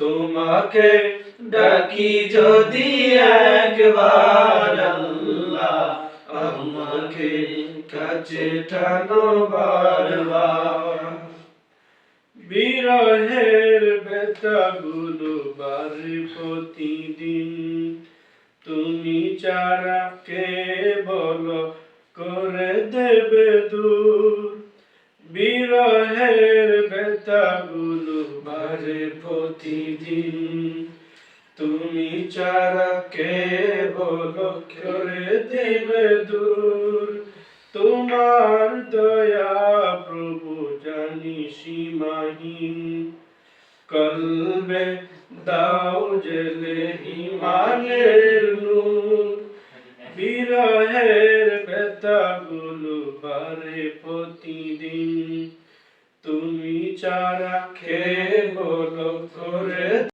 তোমাকে ডাকি যদি একবার আল্লাহ, আমাকে কাছে টানো বারবার। বিরহের ব্যথাগুলো বাড়ে প্রতিদিন, তুমি ছাড়া কে বলো করে দেবে দূর। বিরহের ব্যথাগুলো বাড়ে প্রতিদিন, তুমি ছাড়া কে বলো করে দেবে দূর। তোমার দয়া প্রভু জানি সীমাহীন, কলবে দাও জেলে ইমানের নূর। বিরহের ব্যথাগুলো বাড়ে প্রতিদিন, তুমি ছাড়া কে বলো করে